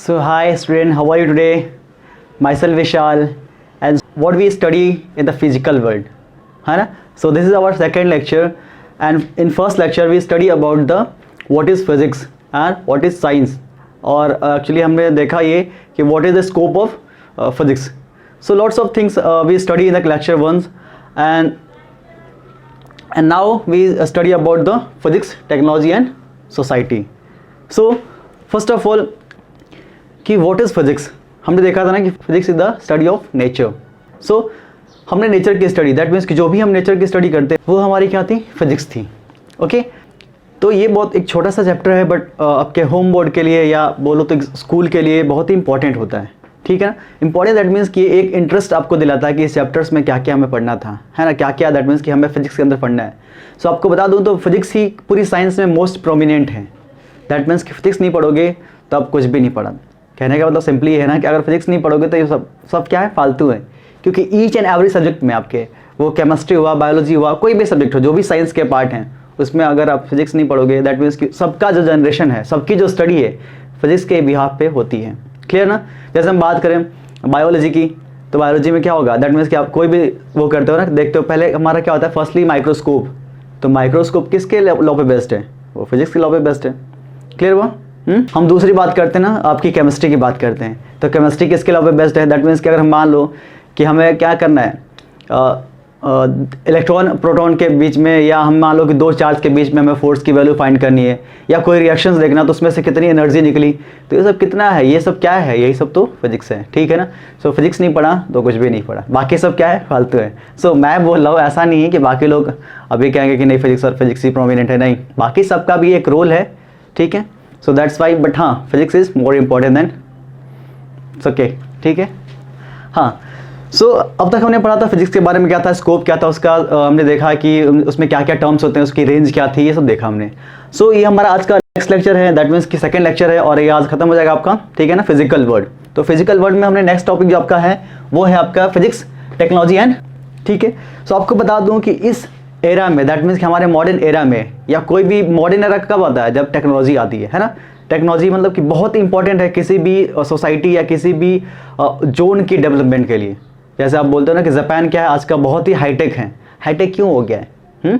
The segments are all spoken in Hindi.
So hi student, how are you today? Myself Vishal, and what we study in the physical world, है ना? So this is our second lecture, and in first lecture we study about the what is physics and what is science, और actually हमने देखा ये कि what is the scope of physics. So lots of things we study in the lecture once, and now we study about the physics, technology and society. So first of all कि व्हाट इज़ फिजिक्स, हमने देखा था ना कि physics is the study of nature. So हमने नेचर की स्टडी, दैट मीन्स कि जो भी हम नेचर की स्टडी करते हैं वो हमारी क्या थी, फिजिक्स थी. ओके तो ये बहुत एक छोटा सा चैप्टर है, बट आपके होम बोर्ड के लिए या बोलो तो स्कूल के लिए बहुत ही इंपॉर्टेंट होता है. ठीक है ना, इंपॉर्टेंट दैट मीन्स कि एक इंटरेस्ट आपको दिलाता है कि इस चैप्टर्स में क्या क्या हमें पढ़ना था, है ना, क्या क्या दैट मीन्स कि हमें फिजिक्स के अंदर पढ़ना है. सो आपको बता दूँ तो फिजिक्स ही पूरी साइंस में मोस्ट प्रोमिनेंट है. दैट मीन्स कि फिजिक्स नहीं पढ़ोगे तो आप कुछ भी नहीं पढ़ा. कहने का मतलब सिंपली है ना कि अगर फिजिक्स नहीं पढ़ोगे तो ये सब क्या है, फालतू है. क्योंकि ईच एंड एवरी सब्जेक्ट में आपके, वो केमिस्ट्री हुआ, बायोलॉजी हुआ, कोई भी सब्जेक्ट हो जो भी साइंस के पार्ट हैं, उसमें अगर आप फिजिक्स नहीं पढ़ोगे दैट मीन्स कि सबका जो जनरेशन है, सबकी जो स्टडी है फिजिक्स के बिहाफ पे होती है. क्लियर ना. जैसे हम बात करें बायोलॉजी की, तो बायोलॉजी में क्या होगा, दैट मीन्स कि आप कोई भी वो करते हो ना, देखते हो पहले हमारा क्या होता है, फर्स्टली माइक्रोस्कोप. तो माइक्रोस्कोप किसके लॉ पे बेस्ड है, वो फिजिक्स के लॉ पे बेस्ड है. क्लियर हुआ. हम दूसरी बात करते हैं ना, आपकी केमिस्ट्री की बात करते हैं, तो केमिस्ट्री किसके लॉ पे बेस्ड है, दैट मीन्स कि अगर हम मान लो कि हमें क्या करना है, इलेक्ट्रॉन प्रोटॉन के बीच में, या हम मान लो कि दो चार्ज के बीच में हमें फोर्स की वैल्यू फाइंड करनी है, या कोई रिएक्शंस देखना तो उसमें से कितनी एनर्जी निकली, तो ये सब कितना है, ये सब क्या है, यही सब तो फिजिक्स है. ठीक है ना. सो फिजिक्स नहीं पढ़ा तो कुछ भी नहीं पढ़ा, बाकी सब क्या है, फालतू है. सो मैं बोल रहा हूँ, ऐसा नहीं है कि बाकी लोग अभी कहेंगे कि नहीं फिजिक्स और फिजिक्स ही प्रोमिनेंट है, नहीं, बाकी सबका भी एक रोल है. ठीक है. सो दैट्स वाई, बट हाँ physics is more important than okay. ठीक है. हाँ. सो अब तक हमने पढ़ा था फिजिक्स के बारे में, क्या था स्कोप, क्या था उसका, हमने देखा कि उसमें क्या क्या टर्म्स होते हैं, उसकी रेंज क्या थी, ये सब देखा हमने. सो ये हमारा आज का नेक्स्ट लेक्चर है, दैट मीन्स कि सेकंड लेक्चर है, और ये आज खत्म हो जाएगा आपका. ठीक है ना. फिजिकल वर्ल्ड, तो फिजिकल वर्ल्ड में हमने नेक्स्ट टॉपिक जो आपका है वो है आपका फिजिक्स, टेक्नोलॉजी एंड. ठीक है. सो आपको बता दूँ कि इस एरा में, दैट मीन्स कि हमारे मॉडर्न एरा में, या कोई भी मॉडर्न एरा कब आता है, जब टेक्नोलॉजी आती है ना. टेक्नोलॉजी मतलब कि बहुत इंपॉर्टेंट है किसी भी सोसाइटी या किसी भी जोन की डेवलपमेंट के लिए. जैसे आप बोलते हो ना कि जापान क्या है आज का, बहुत ही हाईटेक है. हाईटेक क्यों हो गया है,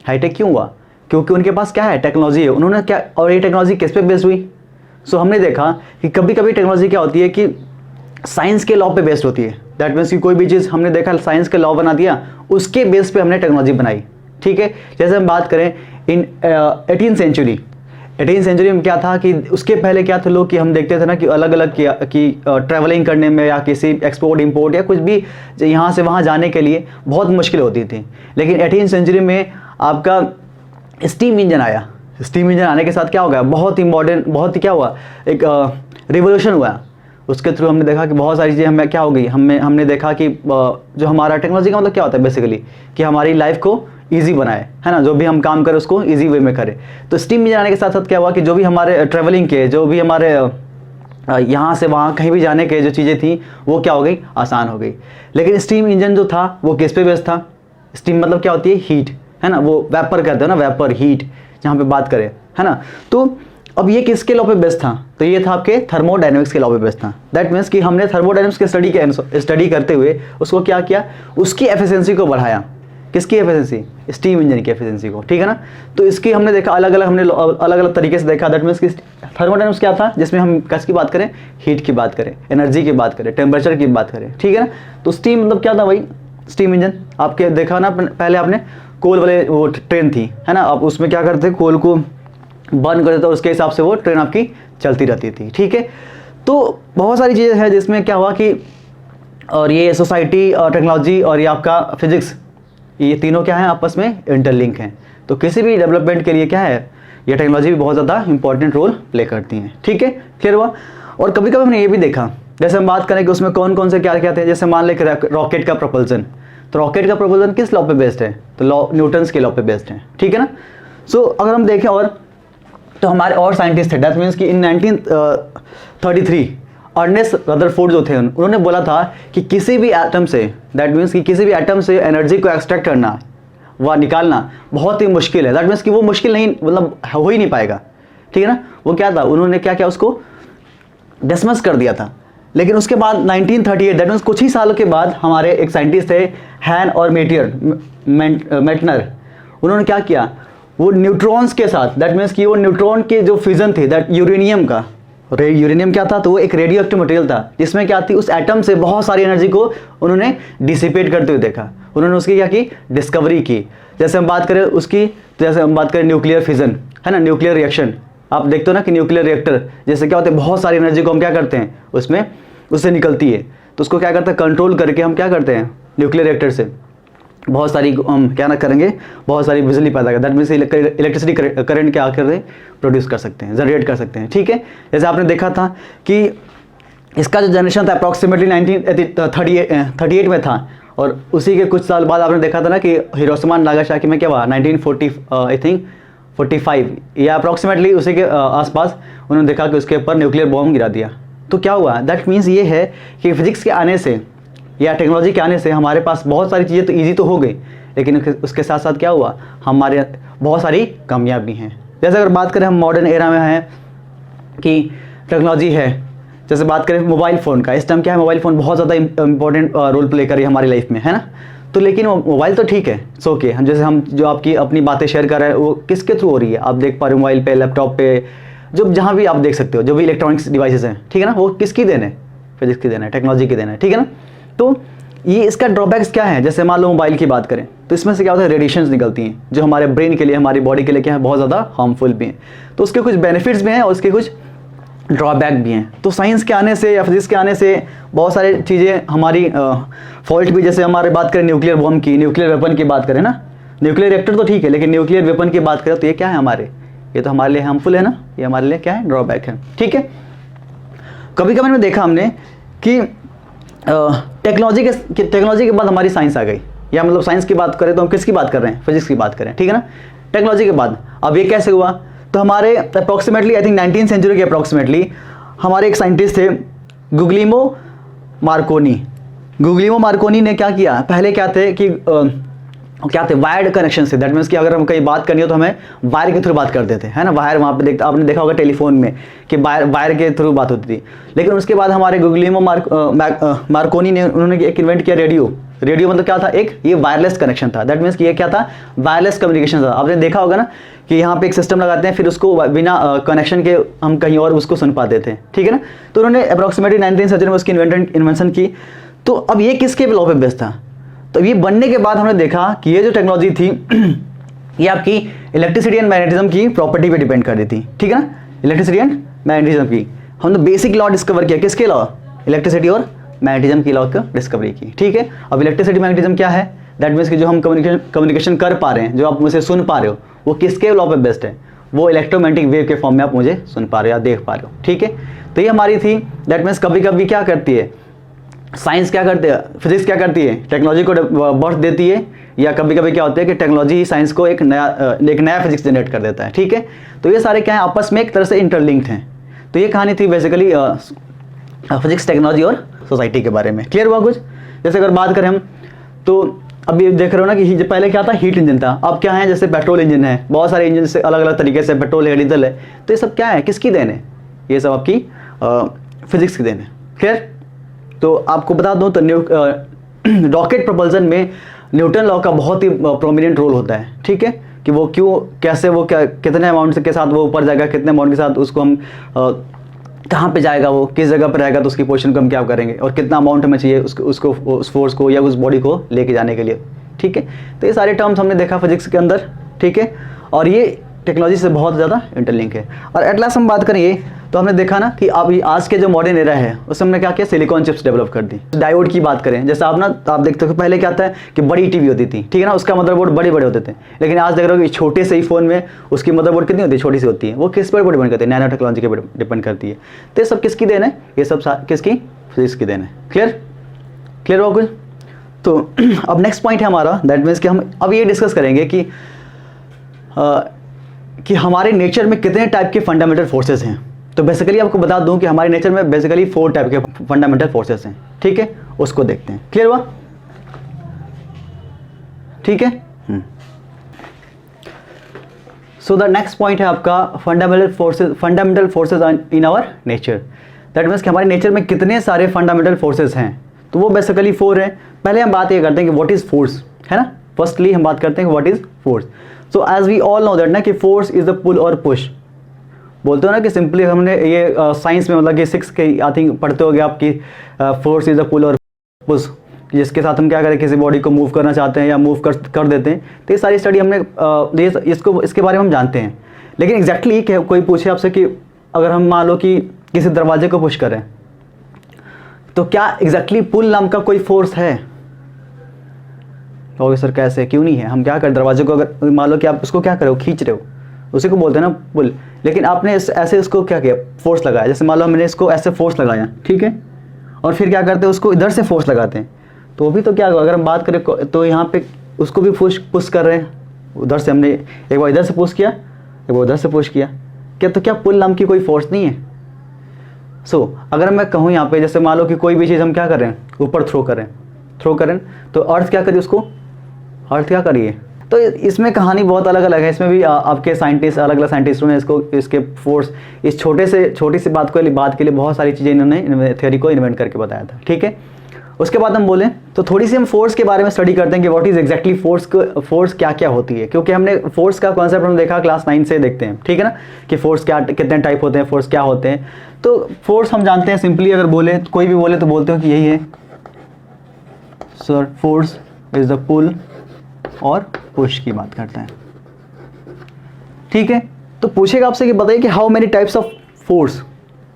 हाईटेक क्यों हुआ, क्योंकि उनके पास क्या है, टेक्नोलॉजी है. उन्होंने क्या, और ये टेक्नोलॉजी किस पे बेस्ड हुई. सो हमने देखा कि कभी कभी टेक्नोलॉजी क्या होती है कि साइंस के लॉ पे बेस्ड होती है. दैट मीन्स कि कोई भी चीज़ हमने देखा साइंस के लॉ बना दिया, उसके बेस पे हमने टेक्नोलॉजी बनाई. ठीक है. जैसे हम बात करें इन 18th सेंचुरी में क्या था कि उसके पहले क्या थे लोग, कि हम देखते थे ना कि अलग अलग कि ट्रैवलिंग करने में या किसी एक्सपोर्ट इंपोर्ट या कुछ भी यहाँ से वहाँ जाने के लिए बहुत मुश्किल होती थी. लेकिन 18th सेंचुरी में आपका स्टीम इंजन आया. स्टीम इंजन आने के साथ क्या हो गया, बहुत ही मॉडर्न, बहुत ही क्या हुआ, एक रिवोल्यूशन हुआ. उसके थ्रू हमने देखा कि बहुत सारी चीज़ें हमें क्या हो गई, हमने देखा कि जो हमारा टेक्नोलॉजी का मतलब क्या होता है बेसिकली, कि हमारी लाइफ को ईजी बनाए, है ना, जो भी हम काम करें उसको ईजी वे में करें. तो स्टीम इंजन आने के साथ साथ क्या हुआ कि जो भी हमारे ट्रैवलिंग के, जो भी हमारे यहाँ से वहाँ कहीं भी जाने के जो चीज़ें थी वो क्या हो गई, आसान हो गई. लेकिन स्टीम इंजन जो था वो किस पे बेस्ड था. स्टीम मतलब क्या होती है, हीट, है ना, वो वेपर कहते हैं ना, वेपर हीट जहाँ पे बात करें, है ना. तो अब ये किसके लॉ पे बेस्ड था, तो ये था आपके थर्मोडायनेमिक्स के लॉ पे बेस्ड था. दैट मीन्स कि हमने थर्मोडायनेमिक्स के स्टडी करते हुए उसको क्या किया, उसकी एफिशिएंसी को बढ़ाया. किसकी एफिशिएंसी, स्टीम इंजन की एफिशिएंसी को. ठीक है ना. तो इसकी हमने देखा अलग अलग तरीके से देखा. दैट मीन्स कि थर्मोडायनेमिक्स क्या था, जिसमें हम किसकी बात करें, हीट की बात करें, एनर्जी की बात करें, टेम्परेचर की बात करें. ठीक है ना. तो स्टीम मतलब क्या था भाई, स्टीम इंजन आपके देखा ना, पहले आपने कोल वाले वो ट्रेन थी, है ना, आप उसमें क्या करते, कोल को बर्न कर देते, उसके हिसाब से वो ट्रेन आपकी चलती रहती थी. ठीक है. तो बहुत सारी चीज़ें हैं जिसमें क्या हुआ कि, और ये सोसाइटी और टेक्नोलॉजी और ये आपका फिजिक्स, ये तीनों क्या है, आपस में इंटरलिंक हैं. तो किसी भी डेवलपमेंट के लिए क्या है, ये टेक्नोलॉजी भी बहुत ज़्यादा इंपॉर्टेंट रोल प्ले करती हैं. ठीक है. क्लियर हुआ. और कभी कभी हमने ये भी देखा, जैसे हम बात करें कि उसमें कौन कौन से क्या क्या थे, जैसे मान लें रॉकेट का प्रपोजन. तो रॉकेट का प्रपोजन किस लॉ पे बेस्ड है, तो लॉ न्यूटन्स के लॉ पे बेस्ड है. ठीक है ना. सो अगर हम देखें और, तो हमारे और साइंटिस्ट थे, दैट मीन्स कि इन 1933 अर्नेस्ट रदरफोर्ड जो थे उन्होंने बोला था कि किसी भी एटम से, दैट मीन्स कि किसी भी एटम से एनर्जी को एक्सट्रैक्ट करना, वह निकालना बहुत ही मुश्किल है. दैट मीन्स कि वो मुश्किल नहीं, मतलब हो ही नहीं पाएगा. ठीक है ना. वो क्या था, उन्होंने क्या किया, उसको डिसमिस कर दिया था। लेकिन उसके बाद 1938 दैट मीन्स कुछ ही सालों के बाद हमारे एक साइंटिस्ट थे हैन और मेटनर, उन्होंने क्या किया, वो न्यूट्रॉन्स के साथ, दैट मीन्स कि वो न्यूट्रॉन के जो फ्यूजन थे, दैट यूरेनियम का, यूरेनियम क्या था, तो वो एक रेडियो एक्टिव मटेरियल था जिसमें क्या थी, उस एटम से बहुत सारी एनर्जी को उन्होंने डिसिपेट करते हुए देखा। उन्होंने उसकी क्या की, डिस्कवरी की। जैसे हम बात करें उसकी, जैसे हम बात करें न्यूक्लियर फिजन, है ना, न्यूक्लियर रिएक्शन, आप देखते हो ना कि न्यूक्लियर रिएक्टर जैसे क्या होता है, बहुत सारी एनर्जी को हम क्या करते हैं उसमें, उससे निकलती है, तो उसको क्या करते हैं, कंट्रोल करके हम क्या करते हैं, न्यूक्लियर रिएक्टर से बहुत सारी हम क्या ना करेंगे, बहुत सारी बिजली पैदा कर, दैट मीन्स इलेक्ट्रिसिटी करंट क्या कर प्रोड्यूस कर सकते हैं, जनरेट कर सकते हैं। ठीक है, जैसे आपने देखा था कि इसका जो जनरेशन था अप्रॉक्सीमेटली 1938 में था, और उसी के कुछ साल बाद आपने देखा था ना कि हिरोशिमा नागासाकी में क्या हुआ, 1940 आई थिंक 45 या अप्रॉक्सीमेटली उसी के आसपास उन्होंने देखा कि उसके ऊपर न्यूक्लियर बॉम्ब गिरा दिया। तो क्या हुआ, दैट मीन्स ये है कि फिजिक्स के आने से या टेक्नोलॉजी के आने से हमारे पास बहुत सारी चीज़ें तो ईजी तो हो गई, लेकिन उसके साथ साथ क्या हुआ, हमारे बहुत सारी कमियां भी हैं। जैसे अगर बात करें हम मॉडर्न एरा में हैं कि टेक्नोलॉजी है, जैसे बात करें मोबाइल फ़ोन का, इस टाइम क्या है, मोबाइल फ़ोन बहुत ज़्यादा इंपॉर्टेंट रोल प्ले कर रही है हमारी लाइफ में, है ना। तो लेकिन मोबाइल तो ठीक है, सो ओके, हम जैसे हम जो आपकी अपनी बातें शेयर कर रहे हैं वो किसके थ्रू हो रही है, आप देख पा रहे हो मोबाइल पे, लैपटॉप पे, जो जहाँ भी आप देख सकते हो, जो भी इलेक्ट्रॉनिक्स डिवाइसेस हैं, ठीक है ना, वो किसकी देन है, फिजिक्स की देन है, टेक्नोलॉजी की देन है, ठीक है ना। तो ये इसका ड्रॉबैक्स क्या है, जैसे मान लो मोबाइल की बात करें तो इसमें से क्या होता है, रेडिएशंस निकलती हैं जो हमारे ब्रेन के लिए, हमारी बॉडी के लिए क्या है, बहुत ज़्यादा हार्मफुल भी हैं। तो उसके कुछ बेनिफिट्स भी हैं और उसके कुछ ड्रॉबैक भी हैं। तो साइंस के आने से या फिजिक्स के आने से बहुत सारी चीज़ें हमारी फॉल्ट भी, जैसे हमारे बात करें न्यूक्लियर बॉम्ब की, न्यूक्लियर वेपन की बात करें ना, न्यूक्लियर रिएक्टर तो ठीक है, लेकिन न्यूक्लियर वेपन की बात करें तो ये क्या है हमारे, ये तो हमारे लिए हार्मफुल है ना, ये हमारे लिए क्या है, ड्रॉबैक है। ठीक है, कभी कभी मैंने देखा हमने कि टेक्नोलॉजी के बाद हमारी साइंस आ गई, या मतलब साइंस की बात करें तो हम किसकी बात कर रहे हैं, फिजिक्स की बात करें, ठीक है ना, टेक्नोलॉजी के बाद। अब ये कैसे हुआ, तो हमारे approximately I think 19th century के अप्रॉक्सीमेटली हमारे एक साइंटिस्ट थे गुग्लियमो मार्कोनी ने क्या किया, पहले क्या थे कि क्या थे, वायर्ड कनेक्शन से, दैट मीन्स कि अगर हम कहीं बात करनी हो तो हमें वायर के थ्रू बात करते थे, है ना, वायर वहाँ पे आपने देखा होगा टेलीफोन में कि वायर के थ्रू बात होती थी। लेकिन उसके बाद हमारे गुग्लियमो मार्कोनी ने, उन्होंने एक इन्वेंट किया रेडियो मतलब क्या था, एक ये वायरलेस कनेक्शन था, दैट मीन्स कि ये क्या था, वायरलेस कम्युनिकेशन था। आपने देखा होगा ना कि यहाँ पे एक सिस्टम लगाते हैं, फिर उसको बिना कनेक्शन के हम कहीं और उसको सुन पाते थे, ठीक है ना। तो उन्होंने अप्रॉक्सीमेटली 19th सेंचुरी में उसकी इन्वेंशन की। तो अब ये किसके लॉ पे बेस्ड था, तो ये बनने के बाद हमने देखा कि ये जो टेक्नोलॉजी थी ये आपकी इलेक्ट्रिसिटी एंड मैग्नेटिज्म की प्रॉपर्टी पे डिपेंड कर रही थी, ठीक है ना, इलेक्ट्रिसिटी एंड मैग्नेटिज्म की। हमने बेसिक लॉ डिस्कवर किया, किसके लॉ, इलेक्ट्रिसिटी और मैग्नेटिज्म की लॉ की डिस्कवरी की, ठीक है। अब इलेक्ट्रिसिटी मैग्नेटिज्म क्या है, दैट मीन्स कि जो हम कम्युनिकेशन कर पा रहे हैं, जो आप मुझे सुन पा रहे हो, वो किसके लॉ पे बेस्ड है, वो इलेक्ट्रोमैग्नेटिक वेव के फॉर्म में आप मुझे सुन पा रहे हो या देख पा रहे हो, ठीक है। तो ये हमारी थी, दैट मीन्स कभी कभी क्या करती है साइंस, क्या करते हैं फिजिक्स, क्या करती है टेक्नोलॉजी को बर्थ देती है, या कभी कभी क्या होता है कि टेक्नोलॉजी ही साइंस को एक नया फिजिक्स जनरेट कर देता है, ठीक है। तो ये सारे क्या है, आपस में एक तरह से इंटरलिंक्ड हैं। तो ये कहानी थी बेसिकली फिजिक्स, टेक्नोलॉजी और सोसाइटी के बारे में। क्लियर हुआ कुछ। जैसे अगर बात करें हम, तो अभी देख रहे हो ना कि पहले क्या था, हीट इंजन था, अब क्या है, जैसे पेट्रोल इंजन है, बहुत सारे इंजन से अलग अलग तरीके से, पेट्रोल है, डीजल है, तो ये सब क्या है, किसकी देन है, ये सब आपकी फिजिक्स की देन है। क्लियर। तो आपको बता दूं तो रॉकेट प्रोपल्सन में न्यूटन लॉ का बहुत ही प्रोमिनेंट रोल होता है, ठीक है, कि वो क्यों, कैसे, वो क्या, कितने अमाउंट के साथ वो ऊपर जाएगा, कितने अमाउंट के साथ उसको हम कहाँ पे जाएगा, वो किस जगह पर रहेगा, तो उसकी पोजीशन को हम क्या करेंगे, और कितना अमाउंट हमें चाहिए उसको उस फोर्स को या उस बॉडी को लेके जाने के लिए, ठीक है। तो ये सारे टर्म्स हमने देखा फिजिक्स के अंदर, ठीक है, और ये टेक्नोलॉजी से बहुत ज़्यादा इंटरलिंक है। और एट लास्ट हम बात करें तो हमने देखा ना कि अभी आज के जो मॉडर्न एरा है उसमें हमने क्या किया, सिलिकॉन चिप्स डेवलप कर दी। डायोड की बात करें, जैसे आप देखते हो पहले क्या था कि बड़ी टीवी होती थी, ठीक है ना, उसका मदरबोर्ड बड़े बड़े होते थे, लेकिन आज देख रहे हो कि छोटे से ही फ़ोन में उसकी मदरबोर्ड कितनी होती है, छोटी सी होती है। वो किस पर डिपेंड करती है, नैनो टेक्नोलॉजी के डिपेंड करती है। तो ये सब किसकी देन है, ये सब किसकी, फिजिक्स की देन है। क्लियर हो कुछ। तो अब नेक्स्ट पॉइंट है हमारा, दैट मीन्स कि हम अब ये डिस्कस करेंगे कि हमारे नेचर में कितने टाइप के फंडामेंटल फोर्सेस हैं। तो बेसिकली आपको बता दूं कि हमारे नेचर में बेसिकली 4 टाइप के फंडामेंटल फोर्सेस हैं, ठीक है, उसको देखते हैं। क्लियर हुआ, ठीक है। सो द नेक्स्ट पॉइंट है आपका fundamental forces in our nature. That means कि हमारे नेचर में कितने सारे फंडामेंटल फोर्सेस हैं, तो वो बेसिकली 4 हैं। पहले हम बात ये करते हैं कि व्हाट इज फोर्स, है ना। फर्स्टली हम बात करते हैं what is force. So as we all know that ना कि फोर्स इज द पुल और पुश। बोलते हो ना कि सिंपली हमने ये साइंस में मतलब कि 6 के आई थिंक पढ़ते होगे आपकी, फोर्स इज द पुल और पुश, जिसके साथ हम क्या करें, किसी बॉडी को मूव करना चाहते हैं या मूव कर देते हैं। तो ये सारी स्टडी हमने इसके बारे में हम जानते हैं। लेकिन एग्जैक्टली कोई पूछे आपसे कि अगर हम मान लो कि किसी दरवाजे को पुश करें, तो क्या एग्जैक्टली पुल नाम का कोई फोर्स है? कहोगे सर कैसे, क्यों नहीं है? हम क्या करें, दरवाजे को अगर मान लो कि आप उसको क्या कर रहे हो, खींच रहे हो, उसी को बोलते हैं ना पुल। लेकिन आपने ऐसे इसको क्या किया, फोर्स लगाया। जैसे मान लो मैंने इसको ऐसे फोर्स लगाया, ठीक है, और फिर क्या करते हैं, उसको इधर से फोर्स लगाते हैं, तो वो भी तो क्या, अगर हम बात करें तो यहाँ पे उसको भी पुश कर रहे हैं। उधर से हमने एक बार इधर से पुश किया, एक बार उधर से पुश किया, क्या तो क्या पुल नाम की कोई फोर्स नहीं है? अगर मैं कहूँ यहाँ पे, जैसे मान लो कि कोई भी चीज़ हम क्या करें, ऊपर थ्रो करें, तो अर्थ क्या करिए, उसको अर्थ क्या करिए। तो इसमें कहानी बहुत अलग अलग है। इसमें भी आपके साइंटिस्ट, अलग अलग साइंटिस्टों ने इसके फोर्स, इस छोटी सी बात के लिए बहुत सारी चीज़ें इन्होंने थ्योरी को इन्वेंट करके बताया था, ठीक है। उसके बाद हम बोलें तो थोड़ी सी हम फोर्स के बारे में स्टडी करते हैं कि व्हाट इज एग्जैक्टली फोर्स क्या क्या होती है, क्योंकि हमने फोर्स का कॉन्सेप्ट हम देखा क्लास 9 से देखते हैं, ठीक है ना, कि फोर्स क्या, कितने टाइप होते हैं, फोर्स क्या होते हैं। तो फोर्स हम जानते हैं, सिंपली अगर बोले, कोई भी बोले तो बोलते हो कि यही है सर, फोर्स इज द पुल और पुश की बात करते हैं, ठीक है। तो पूछेगा आपसे कि बताइए कि how many types of force.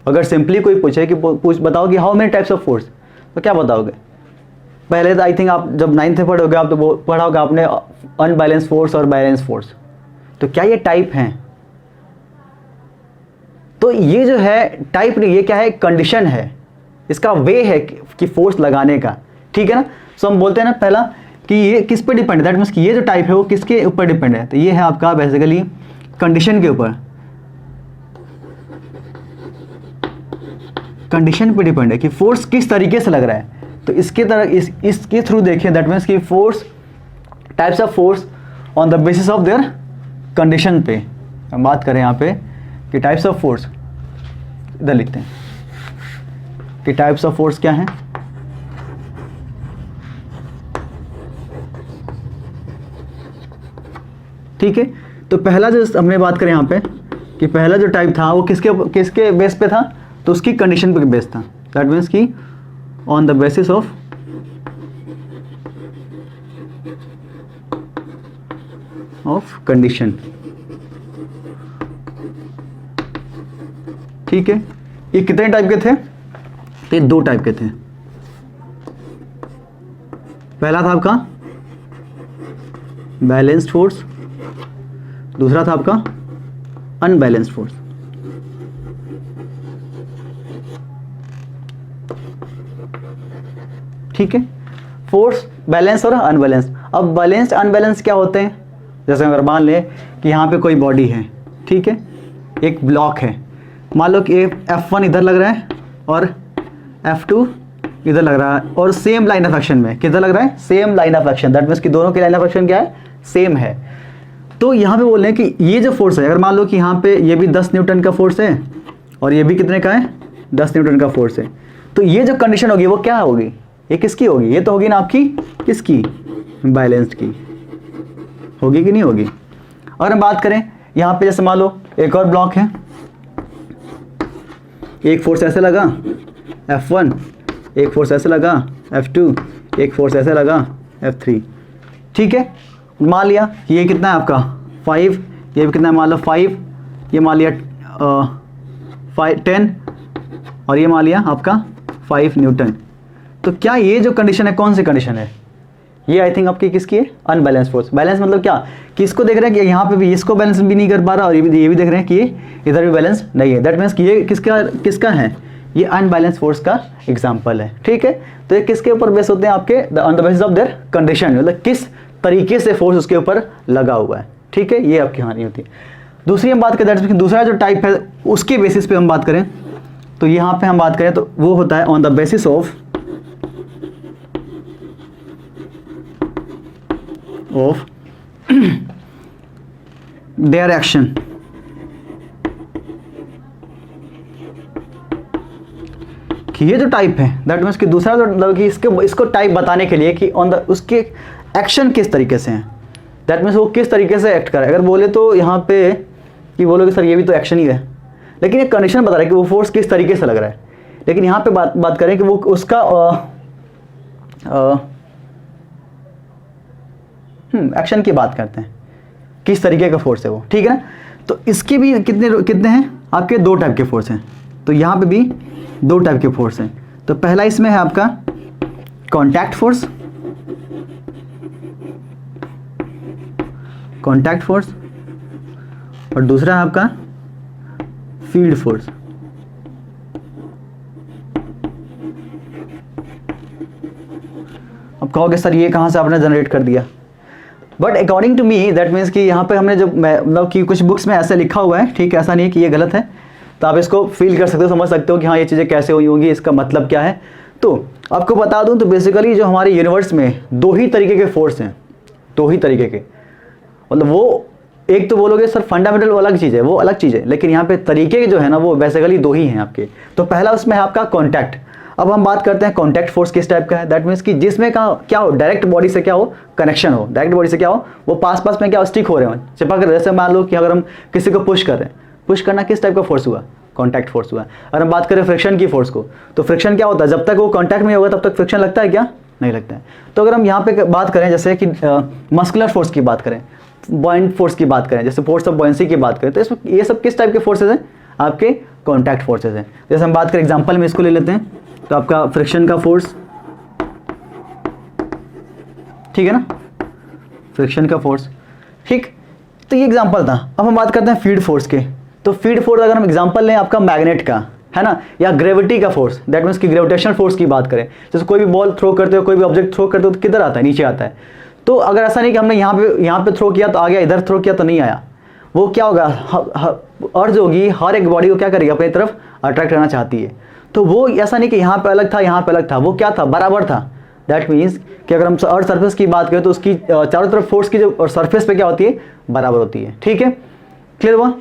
अगर सिंपली कोई पूछे कि बताओ कि how many types of force, तो क्या बताओगे? पहले तो आई थिंक आप जब 9th में पढ़ोगे, आप तो पढ़ा होगा आपने अनबैलेंस फोर्स और बैलेंस फोर्स। तो क्या ये टाइप हैं? तो ये जो है टाइप नहीं, ये क्या है, कंडीशन है, इसका वे है कि फोर्स लगाने का, ठीक है ना। सो हम बोलते हैं ना पहला कि ये किस पे डिपेंड है, दैट मीन्स कि ये जो टाइप है वो किसके ऊपर डिपेंड है। तो ये है आपका बेसिकली कंडीशन के ऊपर, कंडीशन पे डिपेंड है कि फोर्स किस तरीके से लग रहा है। तो इसके तरह इसके थ्रू देखिए, दैट मीन्स कि force, types of force on the basis of their condition पे हम बात करें यहाँ पे कि टाइप्स ऑफ फोर्स, इधर लिखते हैं कि टाइप्स ऑफ फोर्स क्या हैं। ठीक है, तो पहला जो हमने बात करें यहाँ पे कि पहला जो टाइप था वो किसके बेस पे था, तो उसकी कंडीशन पे बेस था। दैट मीन्स कि on the basis of condition, ठीक है। ये कितने टाइप के थे? ये 2 टाइप के थे। पहला था आपका बैलेंस्ड फोर्स, दूसरा था आपका अनबैलेंस्ड फोर्स। ठीक है, फोर्स बैलेंस और अनबैलेंस। अब बैलेंस्ड अनबैलेंस क्या होते हैं? जैसे अगर मान लें कि यहाँ पे कोई बॉडी है, ठीक है, एक ब्लॉक है, मान लो कि F1 इधर लग रहा है और F2 इधर लग रहा है, और सेम लाइन ऑफ एक्शन में, किधर लग रहा है, same line of action, that means कि दोनों की लाइन ऑफ एक्शन क्या है, सेम है। तो यहाँ पे बोल रहे हैं कि ये जो फोर्स है, अगर मान लो कि यहाँ पे ये भी 10 न्यूटन का फोर्स है और ये भी कितने का है, 10 न्यूटन का फोर्स है, तो ये जो कंडीशन होगी वो क्या होगी, ये किसकी होगी, ये तो होगी ना आपकी किसकी, बैलेंस्ड की होगी कि नहीं होगी। और हम बात करें यहाँ पे, जैसे मान लो एक और ब्लॉक है, एक फोर्स ऐसे लगा F1, एक फोर्स ऐसे लगा F2, एक फोर्स ऐसे लगा F3, ठीक है। मान लिया ये कितना है आपका 5, ये भी कितना है, मान लो 5, ये मान लिया 10 और ये मान लिया आपका 5 न्यूटन। तो क्या ये जो कंडीशन है कौन सी कंडीशन है? ये आई थिंक आपकी किसकी है, अनबैलेंस फोर्स। बैलेंस मतलब क्या कि इसको देख रहे हैं कि यहाँ पे भी इसको बैलेंस भी नहीं कर पा रहा और ये भी देख रहे हैं कि ये इधर भी बैलेंस नहीं है। दैट मीन्स कि ये किसका है, ये अनबैलेंस फोर्स का एग्जाम्पल है, ठीक है। तो ये किसके ऊपर बेस होते हैं आपके, on the basis of their condition, मतलब किस तरीके से फोर्स उसके ऊपर लगा हुआ है, ठीक है। ये आपकी कहानी होती है। दूसरी हम बात करें, दूसरा जो टाइप है उसके बेसिस पे हम बात करें, तो यहाँ पे हम बात करें तो वो होता है on the basis of their action, कि ये जो टाइप है दैट मीन्स कि दूसरा जो मतलब कि इसको टाइप बताने के लिए कि ऑन द उसके एक्शन किस तरीके से हैं, दैट मीन्स वो किस तरीके से एक्ट कर रहा है। अगर बोले तो यहाँ पे कि बोलोगे सर ये भी तो एक्शन ही है, लेकिन एक कंडीशन बता रहा है कि वो फोर्स किस तरीके से लग रहा है। लेकिन यहाँ पे बात करें कि वो उसका एक्शन की बात करते हैं, किस तरीके का फोर्स है वो, ठीक है ना। तो इसके भी कितने हैं आपके, 2 टाइप के फोर्स हैं। तो यहाँ पे भी 2 टाइप के फोर्स हैं। तो पहला इसमें है आपका कॉन्टैक्ट फोर्स, और दूसरा है आपका फील्ड फोर्स। अब कहोगे सर ये कहाँ से आपने जनरेट कर दिया, but according to me that means कि यहाँ पे हमने जो मतलब कि कुछ बुक्स में ऐसा लिखा हुआ है, ठीक है, ऐसा नहीं है कि ये गलत है। तो आप इसको फील कर सकते हो, समझ सकते हो कि हाँ ये चीज़ें कैसे हुई होंगी, इसका मतलब क्या है। तो आपको बता दूं तो बेसिकली जो हमारे यूनिवर्स में 2 ही तरीके के फोर्स हैं, 2 ही तरीके के, मतलब वो एक तो बोलोगे सर फंडामेंटल वो अलग चीज़ है, वो अलग चीज़ है, लेकिन यहाँ पे तरीके जो है ना वो बेसिकली 2 ही हैं आपके। तो पहला उसमें है आपका कॉन्टैक्ट। अब हम बात करते हैं कॉन्टैक्ट फोर्स किस टाइप का है, दैट मीन्स कि जिसमें क्या हो, डायरेक्ट बॉडी से क्या हो, कनेक्शन हो, डायरेक्ट बॉडी से क्या हो, वो पास में क्या हो, स्टिक हो रहे हो, चिपक रहे। जैसे मान लो कि अगर हम किसी को पुश कर रहे हैं, पुश करना किस टाइप का फोर्स हुआ, कॉन्टैक्ट फोर्स हुआ। अगर हम बात करें फ्रिक्शन की फोर्स को, तो फ्रिक्शन क्या होता है, जब तक वो कॉन्टैक्ट में होगा तब तक फ्रिक्शन लगता है क्या, नहीं लगता है। तो अगर हम यहाँ पे बात करें जैसे कि मस्कुलर फोर्स की बात करें, बॉइंट फोर्स की बात करें, जैसे फोर्स ऑफ बॉयंसी की बात करें, तो इसमें ये सब किस टाइप के फोर्सेज हैं, आपके कॉन्टैक्ट फोर्सेज हैं। जैसे हम बात करें एग्जांपल में इसको ले लेते हैं, तो आपका फ्रिक्शन का फोर्स, ठीक है ना, फ्रिक्शन का फोर्स, ठीक। तो ये एग्जांपल था। अब हम बात करते हैं फील्ड फोर्स के। तो फील्ड फोर्स अगर हम एग्जांपल लें आपका मैग्नेट का, है ना, या ग्रेविटी का फोर्स, दैट मीन्स कि ग्रेविटेशनल फोर्स की बात करें, जैसे कोई भी बॉल थ्रो करते हो, कोई भी ऑब्जेक्ट थ्रो करते हो तो किधर आता है, नीचे आता है। तो अगर ऐसा नहीं कि हमने यहाँ पे थ्रो किया तो आ गया, इधर थ्रो किया तो नहीं आया, वो क्या होगा, अर्ज होगी, हर एक बॉडी को क्या करेगी, अपनी तरफ अट्रैक्ट करना चाहती है। तो वो ऐसा नहीं कि यहाँ पे अलग था, यहाँ पे अलग था, वो क्या था, बराबर था। दैट मीन्स कि अगर हम अर्थ सरफेस की बात करें तो उसकी चारों तरफ फोर्स की जो सरफेस पे क्या होती है, बराबर होती है, ठीक है, क्लियर हुआ।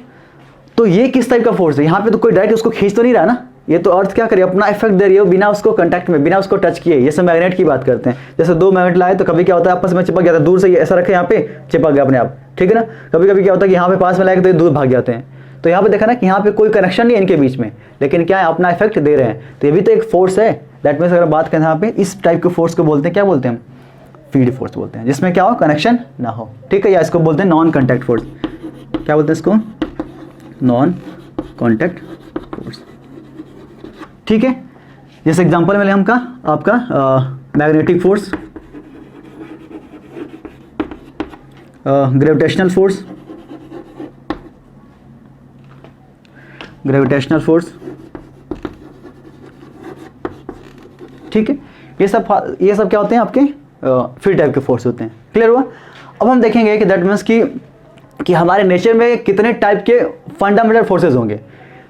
तो ये किस टाइप का फोर्स है, यहाँ पे तो कोई डायरेक्ट उसको खींच तो नहीं रहा ना, ये तो अर्थ क्या करे, अपना इफेक्ट दे रही है बिना उसको कांटेक्ट में, बिना उसको टच किए। जैसे मैग्नेट की बात करते हैं, जैसे 2 मैग्नेट लाए तो कभी क्या होता है आपस में चिपक जाता है, दूर से ऐसा रखे यहाँ पे चिपक गया अपने आप, ठीक है ना। कभी कभी क्या होता है कि यहाँ पे पास में लाए तो ये दूर भाग जाते हैं। तो यहाँ पे देखा ना कि यहाँ पे कोई कनेक्शन नहीं है इनके बीच में, लेकिन क्या है, अपना इफेक्ट दे रहे हैं। तो ये भी तो एक फोर्स है। दैट मीन्स अगर बात करें यहाँ पे इस टाइप के फोर्स को बोलते हैं, क्या बोलते हैं हम, फील्ड फोर्स बोलते हैं, जिसमें क्या हो, कनेक्शन ना हो, ठीक है। या इसको बोलते हैं नॉन कॉन्टैक्ट फोर्स, क्या बोलते हैं इसको, नॉन कॉन्टैक्ट फोर्स, ठीक है। जैसे एग्जांपल में ले हम आपका मैग्नेटिक फोर्स, ग्रेविटेशनल फोर्स, ठीक है। ये सब क्या होते हैं आपके फील्ड टाइप के फोर्स होते हैं, क्लियर हुआ। अब हम देखेंगे कि दैट मीन्स कि हमारे नेचर में कितने टाइप के फंडामेंटल फोर्सेज होंगे।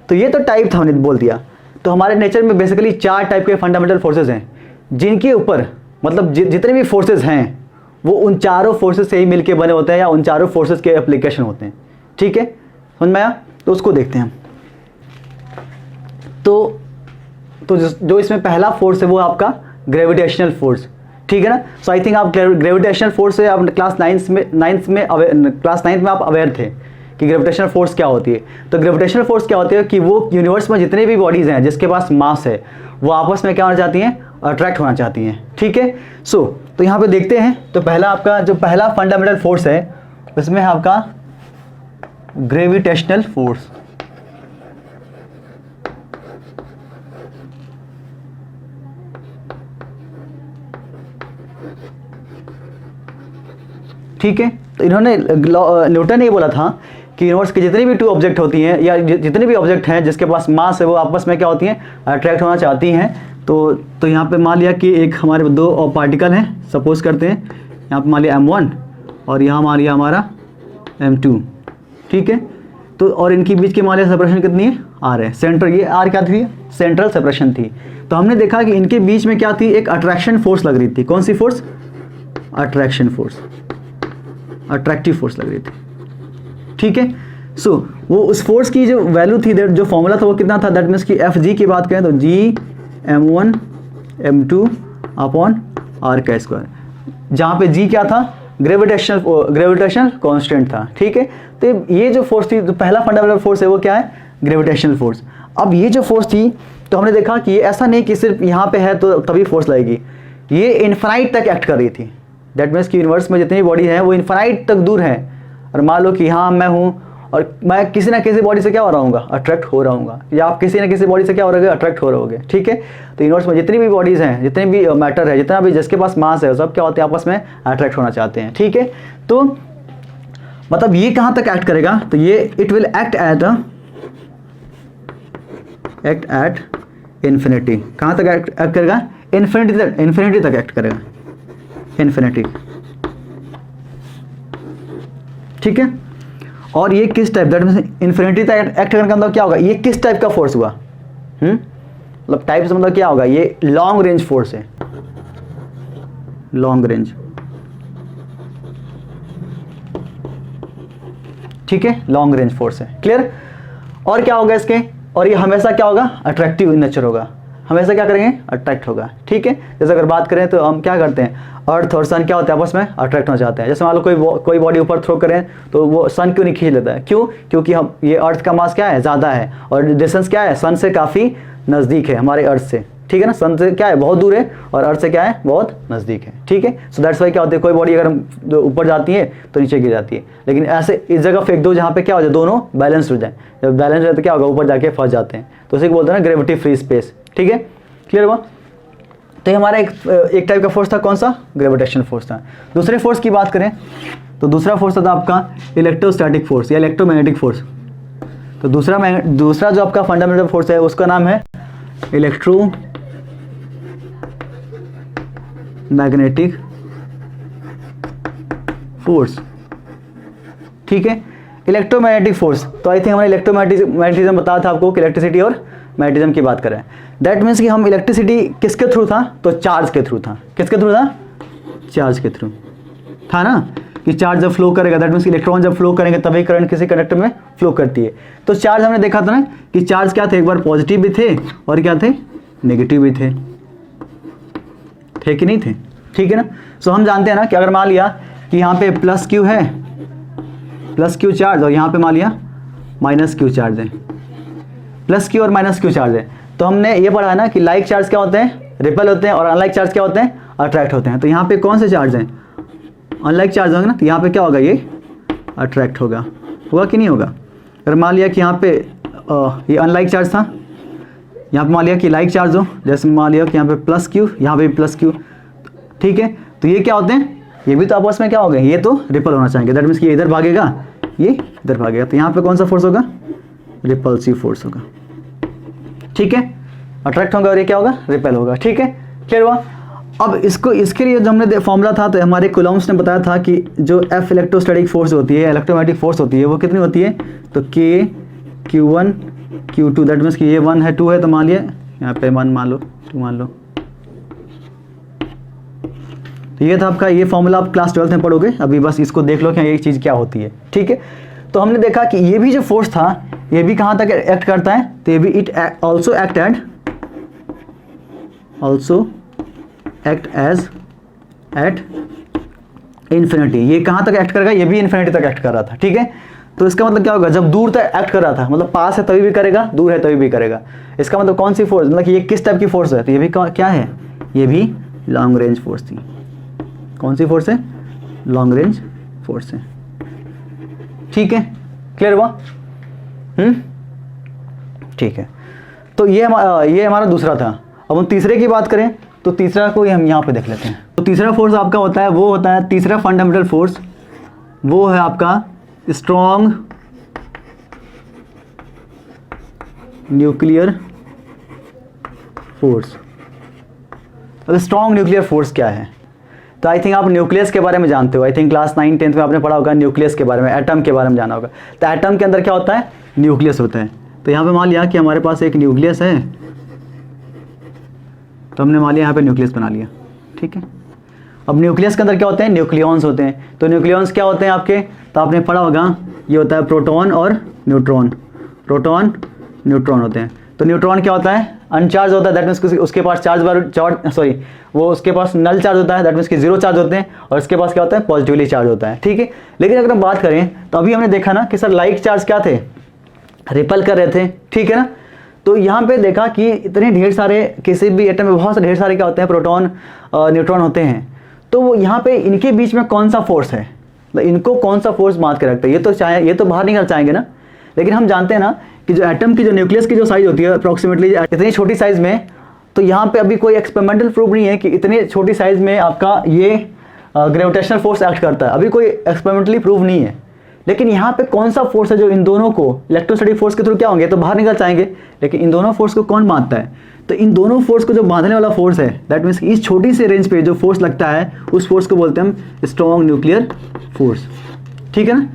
तो ये तो टाइप था, हमने बोल दिया। तो हमारे नेचर में बेसिकली 4 टाइप के फंडामेंटल फोर्सेज हैं, जिनके ऊपर मतलब जितने भी फोर्सेज हैं वो उन चारों फोर्सेज से ही मिलके बने होते हैं, या उन चारों फोर्सेज के एप्लीकेशन होते हैं, ठीक है, समझ में आया। तो उसको देखते हैं हम। तो जो इसमें पहला फोर्स है वो आपका ग्रेविटेशनल फोर्स, ठीक है ना। सो आई थिंक आप ग्रेविटेशनल फोर्स से आप क्लास 9 में आप अवेयर थे कि ग्रेविटेशनल फोर्स क्या होती है। तो ग्रेविटेशनल फोर्स क्या होती है कि वो यूनिवर्स में जितने भी बॉडीज हैं जिसके पास मास है, वो आपस में क्या होना चाहती हैं, अट्रैक्ट होना चाहती हैं, ठीक है। तो यहाँ पे देखते हैं। तो पहला आपका जो पहला फंडामेंटल फोर्स है उसमें है आपका ग्रेविटेशनल फोर्स, ठीक है। तो इन्होंने न्यूटन ने ये बोला था कि यूनिवर्स की जितनी भी 2 ऑब्जेक्ट होती हैं, या जितने भी ऑब्जेक्ट हैं जिसके पास मास है, वो आपस में क्या होती हैं, अट्रैक्ट होना चाहती हैं। तो यहाँ पे मान लिया कि एक हमारे 2 पार्टिकल हैं, सपोज करते हैं यहाँ पे मान लिया M1 और यहाँ मान लिया हमारा M2, ठीक है। तो और इनकी बीच की मान लिया सेपरेशन कितनी है, R है, सेंटर, ये R क्या थी, सेंट्रल सेपरेशन थी। तो हमने देखा कि इनके बीच में क्या थी, एक अट्रैक्शन फोर्स लग रही थी। कौन सी force, attraction force, attractive force लग रही थी, ठीक है। वो उस फोर्स की जो वैल्यू थी, जो फॉर्मूला था वो कितना था, दैट मीन्स कि Fg की बात करें तो G m1 m2 upon r का स्क्वायर, जहाँ पे g क्या था, ग्रेविटेशनल कांस्टेंट था, ठीक है। तो ये जो फोर्स थी, जो पहला फंडामेंटल फोर्स है वो क्या है, ग्रेविटेशनल फोर्स। अब ये जो फोर्स थी तो हमने देखा कि ये ऐसा नहीं कि सिर्फ यहाँ पे है तो तभी फोर्स लगेगी, ये इन्फिनाइट तक एक्ट कर रही थी। दैट मीन्स कि यूनिवर्स में जितनी बॉडी है वो इन्फिनाइट तक दूर है, और मान लो कि हाँ मैं हूँ और मैं किसी ना किसी बॉडी से क्या हो रहा हूँ, अट्रैक्ट हो रहा हूँ, या आप किसी ना किसी बॉडी से क्या हो रहे हो, अट्रैक्ट हो रहोगे, ठीक है। तो यूनिवर्स में जितनी भी बॉडीज़ हैं, जितने भी मैटर है, जितना भी जिसके पास मास है, सब क्या होते हैं, आपस में अट्रैक्ट होना चाहते हैं, ठीक है। तो मतलब ये कहाँ तक एक्ट करेगा, तो ये it will act at infinity. कहाँ तक एक्ट करेगा, इन्फिनिटी तक एक्ट करेगा, इन्फिनिटी, ठीक है। और ये किस टाइप, दैट मीन्स इन्फिनिटी तक एक्ट करने का मतलब क्या होगा, ये किस टाइप का फोर्स हुआ, मतलब टाइप से मतलब क्या होगा, ये लॉन्ग रेंज फोर्स है, लॉन्ग रेंज, ठीक है, लॉन्ग रेंज फोर्स है, क्लियर। और क्या होगा इसके, और ये हमेशा क्या होगा, अट्रैक्टिव इन नेचर होगा, हमेशा क्या करेंगे, अट्रैक्ट होगा, ठीक है। जैसे अगर बात करें तो हम क्या करते हैं, अर्थ और सन क्या होते हैं, आपस में अट्रैक्ट होना चाहते हैं। जैसे मान लो कोई बॉडी ऊपर थ्रो करें तो वो सन क्यों नहीं खींच लेता है, क्यों, क्योंकि हम ये अर्थ का मास क्या है, ज़्यादा है, और डिस्टेंस क्या है, सन से काफ़ी नज़दीक है हमारे अर्थ से, ठीक है ना। सन से क्या है, बहुत दूर है, और अर्थ से क्या है, बहुत नज़दीक है, ठीक है। सो दैट्स वाई क्या होता है, कोई बॉडी अगर ऊपर जाती है तो नीचे गिर जाती है, लेकिन ऐसे इस जगह फेंक दो जहाँ पे क्या हो जाए, दोनों बैलेंस हो जाए। जब बैलेंस हो जाए तो क्या होगा, ऊपर जाके फंस जाते हैं, तो उसे बोलते हैं ना ग्रेविटी फ्री स्पेस, ठीक है, क्लियर हुआ। तो ये हमारा एक टाइप का फोर्स था, कौन सा, ग्रेविटेशनल फोर्स था। दूसरे फोर्स की बात करें तो दूसरा फोर्स था आपका इलेक्ट्रोस्टैटिक फोर्स या इलेक्ट्रोमैग्नेटिक फोर्स। तो दूसरा जो आपका फंडामेंटल फोर्स है उसका नाम है इलेक्ट्रोमैग्नेटिक फोर्स, ठीक है। इलेक्ट्रोमैग्नेटिक फोर्स, तो आई थिंक हमने इलेक्ट्रोमैग्नेटिज्म बताया था आपको कि इलेक्ट्रिसिटी और मैग्नेटिज्म की बात करें। दैट मीन्स कि हम इलेक्ट्रिसिटी किसके थ्रू था, तो चार्ज के थ्रू था। किसके थ्रू था, चार्ज के थ्रू था ना, कि चार्ज जब फ्लो करेगा, दैट मीन्स इलेक्ट्रॉन जब फ्लो करेंगे तभी करंट किसी कंडक्टर में फ्लो करती है। तो चार्ज हमने देखा था ना कि चार्ज क्या थे, एक बार पॉजिटिव भी थे और क्या थे, नेगेटिव भी थे कि नहीं थे, ठीक है ना। सो हम जानते हैं ना कि अगर मान लिया कि यहाँ पे प्लस क्यू है, प्लस क्यू चार्ज, और यहाँ पे मान लिया माइनस क्यू चार्ज है, प्लस क्यू और माइनस क्यू चार्ज है, तो हमने ये पढ़ा है ना कि लाइक चार्ज क्या होते हैं, रिपेल होते हैं, और अनलाइक चार्ज क्या होते हैं, अट्रैक्ट होते हैं। तो यहाँ पे कौन से चार्ज हैं, अनलाइक चार्ज होंगे ना, तो यहाँ पे क्या होगा, ये अट्रैक्ट होगा कि नहीं होगा। अगर मान लिया कि यहाँ पे ये अनलाइक चार्ज था, यहाँ पे मान लिया कि लाइक चार्ज हो, जैसे मान लिया कि यहाँ पे प्लस क्यू, यहाँ पे भी प्लस क्यू, ठीक है। तो ये क्या होते हैं, ये भी तो आपस में क्या हो गए, ये तो रिपल होना चाहेंगे, दैट मीन्स कि ये इधर भागेगा, ये इधर भागेगा, तो यहाँ पे कौन सा फोर्स होगा, रिपल्सिव फोर्स होगा, ठीक है। अट्रैक्ट होगा और ये क्या होगा, रिपेल होगा, ठीक है, क्लियर हुआ। अब इसके लिए जो हमने फॉर्मूला था, तो हमारे कूलम्ब्स ने बताया था कि जो एफ इलेक्ट्रोस्टैटिक फोर्स होती है, इलेक्ट्रोमैग्नेटिक फोर्स होती है, वो कितनी होती है, तो के Q1 Q2, दैट मीन्स कि ये 1 है 2 है, तो मान लिया यहाँ पे 1 मान लो 2 मान लो। तो ये था आपका, ये फॉर्मूला आप क्लास 12th में पढ़ोगे, अभी बस इसको देख लो कि ये चीज़ क्या होती है, ठीक है। तो हमने देखा कि ये भी जो फोर्स था ये भी कहाँ तक एक्ट करता है, तो ये भी it also act as at infinity. ये कहाँ तक एक्ट करेगा, ये भी इन्फिनिटी तक एक्ट कर रहा था, ठीक है। तो इसका मतलब क्या होगा, जब दूर तक एक्ट कर रहा था, मतलब पास है तभी भी करेगा, दूर है तभी भी करेगा। इसका मतलब कौन सी फोर्स, मतलब कि ये किस टाइप की फोर्स है, तो ये भी क्या है, ये भी लॉन्ग रेंज फोर्स थी। कौन सी फोर्स है, लॉन्ग रेंज फोर्स है, ठीक है, क्लियर हुआ, ठीक है। तो ये हमारा दूसरा था। अब हम तीसरे की बात करें तो तीसरा को हम यहाँ पे देख लेते हैं। तो तीसरा फोर्स आपका होता है, वो होता है तीसरा फंडामेंटल फोर्स, वो है आपका स्ट्रॉन्ग न्यूक्लियर फोर्स। अब स्ट्रॉन्ग न्यूक्लियर फोर्स क्या है, तो आई थिंक आप न्यूक्लियस के बारे में जानते हो, आई थिंक क्लास 9-10th में आपने पढ़ा होगा न्यूक्लियस के बारे में, एटम के बारे में जाना होगा। तो एटम के अंदर क्या होता है, न्यूक्लियस होता है। तो यहाँ पे मान लिया कि हमारे पास एक न्यूक्लियस है, तो हमने मान लिया यहाँ पे न्यूक्लियस बना लिया, ठीक है। अब न्यूक्लियस के अंदर क्या होते हैं, न्यूक्लियॉन्स होते हैं। तो न्यूक्लियॉन्स क्या होते हैं आपके, तो आपने पढ़ा होगा, ये होता है प्रोटॉन और न्यूट्रॉन, प्रोटॉन न्यूट्रॉन होते हैं। तो न्यूट्रॉन क्या होता है, अनचार्ज होता है, दैट मीन्स उसके पास वो उसके पास नल चार्ज होता है, दैट मीन्स कि जीरो चार्ज होते हैं, और इसके पास क्या होता है, पॉजिटिवली चार्ज होता है, ठीक है। लेकिन अगर हम बात करें तो अभी हमने देखा ना कि सर लाइक चार्ज क्या थे, रिपल कर रहे थे, ठीक है ना। तो यहाँ पे देखा कि इतने ढेर सारे, किसी भी एटम में बहुत से ढेर सारे क्या होते हैं, प्रोटॉन न्यूट्रॉन होते हैं। तो वो यहाँ पे इनके बीच में कौन सा फोर्स है, मतलब इनको कौन सा फोर्स बांध के रखता है, ये तो बाहर निकल चाहेंगे ना। लेकिन हम जानते हैं ना कि जो एटम की जो न्यूक्लियस की जो साइज होती है अप्रॉक्सीमेटली इतनी छोटी साइज में, तो यहाँ पे अभी कोई एक्सपेरिमेंटल प्रूफ नहीं है कि इतनी छोटी साइज में आपका ये ग्रेविटेशनल फोर्स एक्ट करता है, अभी कोई एक्सपेरिमेंटली प्रूफ नहीं है। लेकिन यहाँ पे कौन सा फोर्स है जो इन दोनों को इलेक्ट्रोस्टैटिक फोर्स के थ्रू क्या होंगे, तो बाहर निकल जाएंगे। लेकिन इन दोनों फोर्स को कौन बांधता है, तो इन दोनों फोर्स को जो बांधने वाला फोर्स है, दैट मीन्स इस छोटी से रेंज पे जो फोर्स लगता है उस फोर्स को बोलते हैं हम स्ट्रॉन्ग न्यूक्लियर फोर्स, ठीक है ना।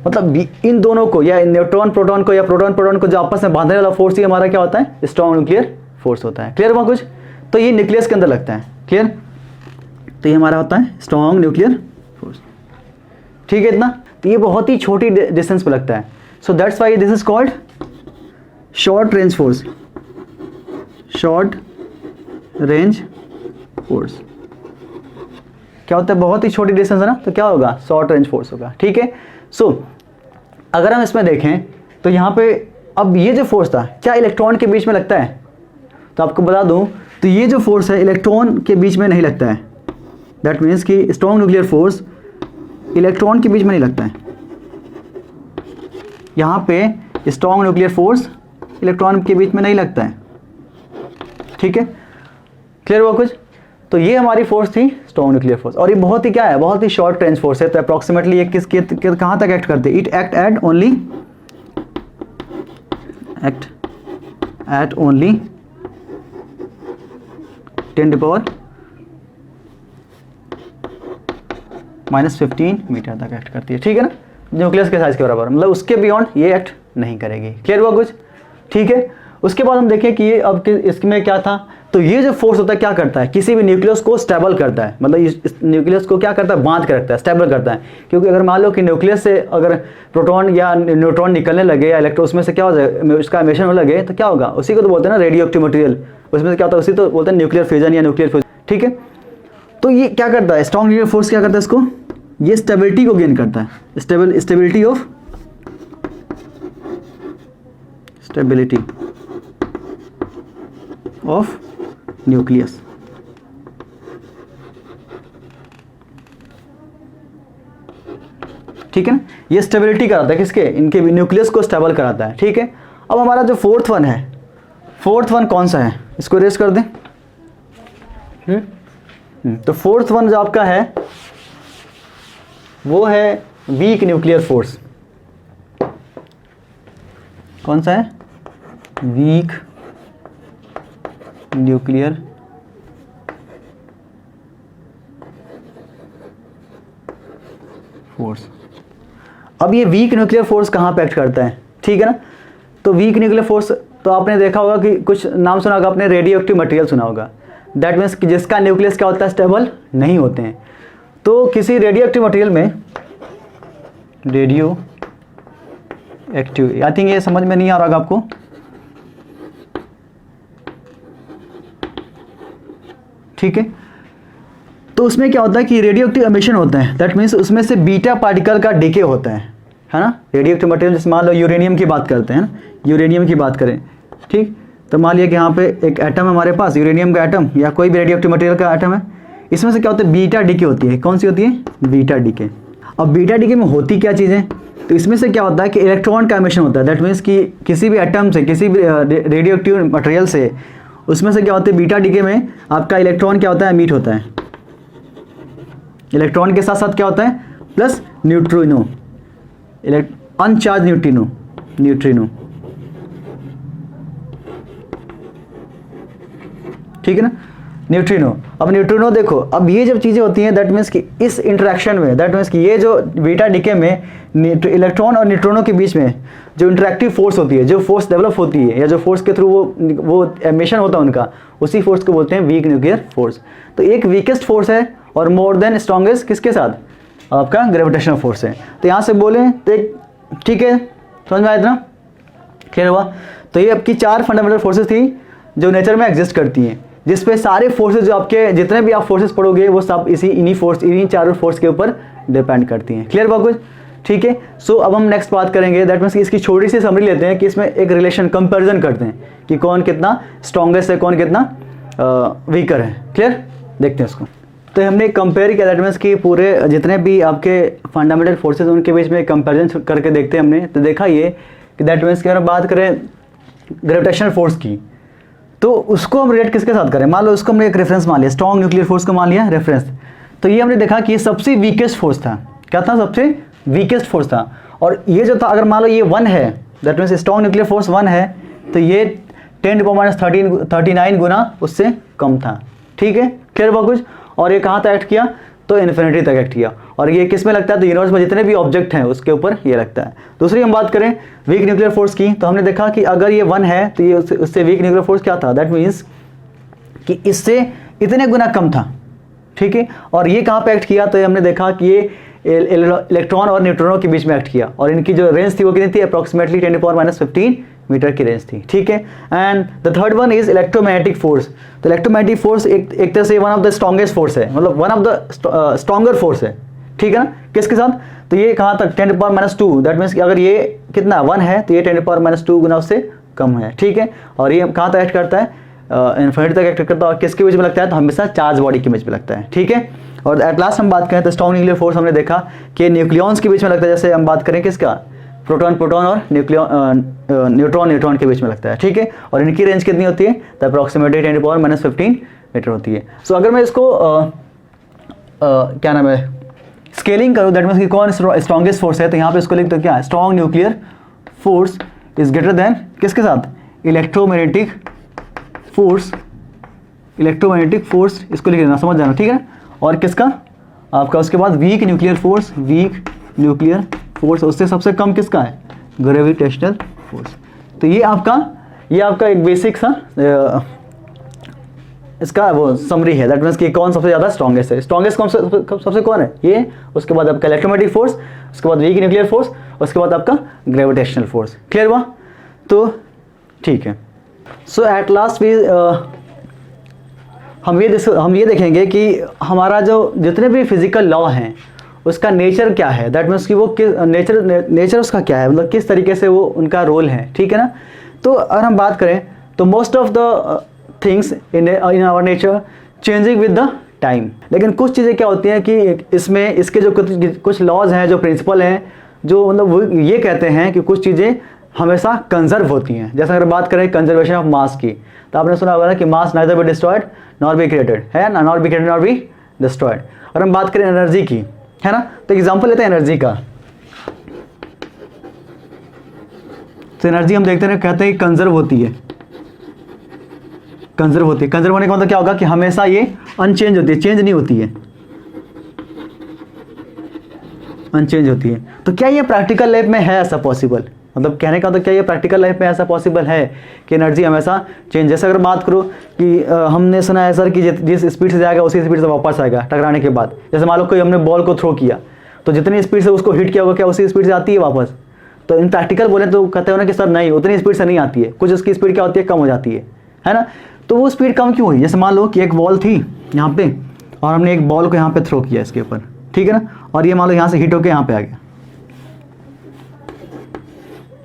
मतलब इन दोनों को, या न्यूट्रॉन प्रोटॉन को या प्रोटॉन प्रोटॉन को जो आपस में बांधने वाला फोर्स ही हमारा क्या होता है, स्ट्रॉन्ग न्यूक्लियर फोर्स होता है। क्लियर हुआ कुछ। तो ये न्यूक्लियस के अंदर लगता है, क्लियर। तो ये हमारा होता है स्ट्रॉन्ग न्यूक्लियर फोर्स, ठीक है इतना। तो ये बहुत ही छोटी डिस्टेंस पे लगता है, so that's why this is called short range force, short range force. क्या होता है, बहुत ही छोटी डिस्टेंस है ना, तो क्या होगा, शॉर्ट रेंज फोर्स होगा, ठीक है। सो अगर हम इसमें देखें तो यहाँ पे अब ये जो फोर्स था क्या इलेक्ट्रॉन के बीच में लगता है, तो आपको बता दूं तो ये जो फोर्स है इलेक्ट्रॉन के बीच में नहीं लगता है। दैट मीन्स कि स्ट्रॉन्ग न्यूक्लियर फोर्स इलेक्ट्रॉन के बीच में नहीं लगता है। यहाँ पे स्ट्रॉन्ग न्यूक्लियर फोर्स इलेक्ट्रॉन के बीच में नहीं लगता है, ठीक है। क्लियर हुआ कुछ। तो ये हमारी फोर्स थी स्ट्रॉन्ग न्यूक्लियर फोर्स, और ये बहुत ही क्या है, बहुत ही शॉर्ट रेंज फोर्स है। तो अप्रॉक्सीमेटली ये कहाँ तक एक्ट करते हैं, it act at only 10⁻⁻15 metre तक एक्ट करती है, ठीक है ना, न्यूक्लियस के साइज के बराबर, मतलब उसके बियॉन्ड ये एक्ट नहीं करेगी। क्लियर हुआ कुछ, ठीक है। उसके बाद हम देखें कि ये अब इसमें क्या था, तो ये जो फोर्स होता है क्या करता है, किसी भी न्यूक्लियस को स्टेबल करता है, मतलब इस न्यूक्लियस को क्या करता है, बांध के रखता है, स्टेबल करता है। क्योंकि अगर मान लो कि न्यूक्लियस से अगर प्रोटॉन या न्यूट्रॉन निकलने लगे या इलेक्ट्रॉन उसमें से क्या हो जाए, उसका एमिशन होने लगे, तो क्या होगा, उसी को तो बोलते हैं ना रेडियो एक्टिव मटेरियल, उसमें से क्या होता है, उसी तो बोलते हैं न्यूक्लियर फ्यूजन या न्यूक्लियर फ्यूजन, ठीक है। तो ये क्या करता है, स्ट्रॉन्ग न्यूक्लियर फोर्स क्या करता है, इसको ये स्टेबिलिटी को गेन करता है, स्टेबिलिटी ऑफ न्यूक्लियस, ठीक है ना। ये स्टेबिलिटी कराता है किसके, इनके न्यूक्लियस को स्टेबल कराता है, ठीक है। अब हमारा जो फोर्थ वन कौन सा है, इसको रेस कर दें। तो फोर्थ वन जो आपका है वो है वीक न्यूक्लियर फोर्स। कौन सा है, वीक न्यूक्लियर फोर्स। अब ये वीक न्यूक्लियर फोर्स कहाँ पे एक्ट करता है, ठीक है ना। तो वीक न्यूक्लियर फोर्स तो आपने देखा होगा कि कुछ नाम सुना होगा आपने, रेडियो एक्टिव मटेरियल सुना होगा। दैट मीन्स कि जिसका न्यूक्लियस क्या होता है, स्टेबल नहीं होते हैं। तो किसी रेडियो एक्टिव मटेरियल में, रेडियो एक्टिव, आई थिंक ये समझ में नहीं आ रहा होगा आपको, ठीक है। तो उसमें क्या होता है कि रेडियो एक्टिव एमिशन होता है, दैट मीन्स उसमें से बीटा पार्टिकल का डिके होता है ना। रेडियो एक्टिव मटेरियल जैसे मान लो यूरेनियम की बात करते हैं ना, यूरेनियम की बात करें, ठीक। तो मान लिया कि यहाँ पे एक एटम है हमारे पास, यूरेनियम का एटम या कोई भी रेडियो एक्टिव मटेरियल का एटम है, इसमें से क्या होता है, बीटा डिके होती है। कौन सी होती है, बीटा डिके। अब बीटा डिके में होती क्या चीज़ें, तो इसमें से क्या होता है कि इलेक्ट्रॉन का एमिशन होता है। दैट मीन्स कि किसी भी एटम से, किसी भी रेडियो एक्टिव मटेरियल से, उसमें से क्या होता है, बीटा डिके में आपका इलेक्ट्रॉन क्या होता है, एमिट होता है। इलेक्ट्रॉन के साथ साथ क्या होता है, प्लस न्यूट्रिनो, अनचार्ज न्यूट्रिनो, ठीक है ना, न्यूट्रिनो। अब न्यूट्रिनो देखो, अब ये जब चीज़ें होती हैं, दैट मीन्स कि इस इंटरेक्शन में, दैट मीन्स कि ये जो बीटा डिके में इलेक्ट्रॉन और न्यूट्रिनो के बीच में जो इंटरेक्टिव फोर्स होती है, जो फोर्स डेवलप होती है, या जो फोर्स के थ्रू वो एमिशन होता है उनका, उसी फोर्स को बोलते हैं वीक न्यूक्लियर फोर्स। तो एक वीकेस्ट फोर्स है और मोर देन स्ट्रॉन्गेस्ट किसके साथ, आपका ग्रेविटेशनल फोर्स है। तो यहाँ से बोले तो एक, ठीक है, समझ में आया इतना, क्लियर हुआ। तो ये आपकी 4 फंडामेंटल फोर्सेस थी जो नेचर में एग्जिस्ट करती हैं, जिस पे सारे फोर्सेस जो आपके जितने भी आप फोर्सेस पढ़ोगे वो सब इन्हीं चारों फोर्स के ऊपर डिपेंड करती हैं। क्लियर बात कुछ? ठीक है। सो अब हम नेक्स्ट बात करेंगे, दैट मीन्स इसकी छोटी सी समरी लेते हैं कि इसमें एक रिलेशन कंपैरिजन करते हैं कि कौन कितना स्ट्रॉन्गेस्ट है, कौन कितना वीकर है। क्लियर? देखते हैं इसको। तो हमने कंपेयर किया, दैट मीन्स कि पूरे जितने भी आपके फंडामेंटल फोर्सेस उनके बीच में कंपैरिजन करके देखते हैं हमने। तो देखा ये कि दैट मीन्स कि अगर बात करें ग्रेविटेशनल फोर्स की, तो उसको हम रिलेट किसके साथ करें? मान लो उसको हमने एक रेफरेंस मान लिया, स्ट्रॉन्ग न्यूक्लियर फोर्स को मान लिया रेफरेंस। तो ये हमने देखा कि ये सबसे वीकेस्ट फोर्स था। क्या था? सबसे वीकेस्ट फोर्स था। और ये जो था, अगर मान लो ये 1 है, that means strong nuclear force 1 है, तो ये 10⁻³ गुना उससे कम था। ठीक है? क्लियर हुआ कुछ? और ये कहाँ तक एक्ट किया? तो इन्फिनिटी तक एक्ट किया। और ये किस में लगता है? तो यूनिवर्स में जितने भी ऑब्जेक्ट हैं उसके ऊपर ये लगता है। दूसरी हम बात करें वीक न्यूक्लियर फोर्स की, तो हमने देखा कि अगर ये 1 है तो ये उससे वीक न्यूक्लियर फोर्स क्या था? दैट मीन्स कि इससे इतने गुना कम था। ठीक है? और ये कहाँ पे एक्ट किया? तो हमने देखा कि ये इलेक्ट्रॉन और न्यूट्रॉनों के बीच में एक्ट किया, और इनकी जो रेंज थी वो कितनी थी? अप्रॉक्सीमेटली 10⁻15 मीटर की रेंज थी। ठीक है? And the third one is electromagnetic force. तो इलेक्ट्रोमैग्नेटिक फोर्स एक तरह से one of the strongest force है, मतलब one of the stronger force है। ठीक है ना? किसके साथ? तो ये कहाँ तक? 10⁻²। दैट मीन्स कि अगर ये कितना 1 है तो ये 10⁻² गुना उससे कम है। ठीक है? और ये कहाँ तक एक्ट करता है? इन्फिनिटी तक एक्ट करता है। और किसके बीच में लगता है? तो हमेशा चार्ज बॉडी के बीच में लगता है। ठीक है? और एट लास्ट हम बात करें तो स्ट्रॉन्ग न्यूक्लियर फोर्स हमने देखा कि न्यूक्लियॉन्स के बीच में लगता है। जैसे हम बात करें किसका? प्रोटॉन और न्यूट्रॉन के बीच में लगता है। ठीक है? और इनकी रेंज कितनी होती है? तो अप्रॉक्सीमेटली 10⁻15 मीटर होती है। सो अगर मैं इसको क्या नाम है स्केलिंग करूँ, दैट मीन्स कि कौन स्ट्रॉन्गेस्ट फोर्स है, तो यहाँ पे इसको लिख दो क्या? Strong nuclear force is greater than किसके साथ? Electromagnetic force. इलेक्ट्रोमैग्नेटिक फोर्स इसको लिख देना, समझ जाना। ठीक है? और किसका? आपका उसके बाद weak nuclear force. Weak nuclear force उससे सबसे कम किसका है? Gravitational force. तो ये आपका एक बेसिक सा इसका वो समरी है, दैट मीन्स कि कौन सबसे ज़्यादा स्ट्रॉन्गेस्ट है। स्ट्रॉन्गेस्ट कौन सबसे कौन है? ये। उसके बाद आपका इलेक्ट्रोमैग्नेटिक फोर्स, उसके बाद वीक न्यूक्लियर फोर्स, उसके बाद आपका ग्रेविटेशनल फोर्स। क्लियर हुआ? तो ठीक है। सो एट लास्ट भी हम ये देखेंगे कि हमारा जो जितने भी फिजिकल लॉ हैं उसका नेचर क्या है, दैट मीन्स कि वो नेचर उसका क्या है, मतलब किस तरीके से वो उनका रोल है। ठीक है ना? तो अगर हम बात करें तो most of the things in our nature changing with the time. लेकिन कुछ चीज़ें क्या होती हैं कि इसमें इसके जो कुछ लॉज हैं, जो प्रिंसिपल हैं, जो मतलब वो ये कहते हैं कि कुछ चीज़ें हमेशा कंजर्व होती हैं। जैसे अगर बात करें कंजर्वेशन ऑफ मास की, तो आपने सुना होगा ना कि mass neither be destroyed nor be created, है ना? Nor be created nor be destroyed. और हम बात करें एनर्जी की, है ना? तो एग्जांपल लेते हैं एनर्जी का। तो एनर्जी हम देखते हैं, कहते हैं कि कंजर्व होती है। कंजर्व होती है। कंजर्व होने का मतलब क्या होगा? कि हमेशा ये अनचेंज होती है, चेंज नहीं होती है, अनचेंज होती है। तो क्या ये प्रैक्टिकल लाइफ में है ऐसा पॉसिबल? मतलब कहने का तो क्या ये प्रैक्टिकल लाइफ में ऐसा पॉसिबल है कि एनर्जी हमेशा चेंज? जैसे अगर बात करो कि हमने सुना है सर कि जिस स्पीड से जाएगा उसी स्पीड से वापस आएगा टकराने के बाद। जैसे मान लो कोई हमने बॉल को थ्रो किया तो जितनी स्पीड से उसको हिट किया होगा क्या उसी स्पीड से आती है वापस? तो इन प्रैक्टिकल बोले तो कहते हो ना कि सर नहीं, उतनी स्पीड से नहीं आती है, कुछ उसकी स्पीड क्या होती है? कम हो जाती है ना? तो वो स्पीड कम क्यों हुई? जैसे मान लो कि एक बॉल थी यहाँ पे और हमने एक बॉल को यहाँ पे थ्रो किया इसके ऊपर, ठीक है ना? और ये मान लो यहाँ से हिट होकर यहाँ पे आ गया,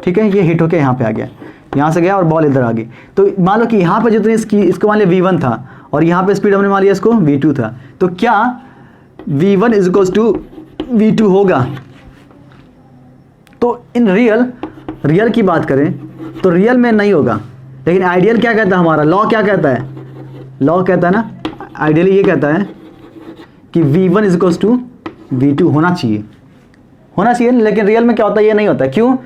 ठीक है? ये हिट होके यहाँ पे आ गया, यहाँ से गया और बॉल इधर आ गई। तो मान लो कि यहाँ पे जितनी इसको मान लिया v1 था और यहाँ पे स्पीड हमने मान लिया इसको v2 था, तो क्या v1 is equals to v2 होगा? तो इन रियल की बात करें तो रियल में नहीं होगा, लेकिन आइडियल क्या कहता है? हमारा लॉ क्या कहता है? लॉ कहता है ना, आइडियली ये कहता है कि v1 is equals to v2 होना चाहिए, लेकिन रियल में क्या होता है? ये नहीं होता। क्यों?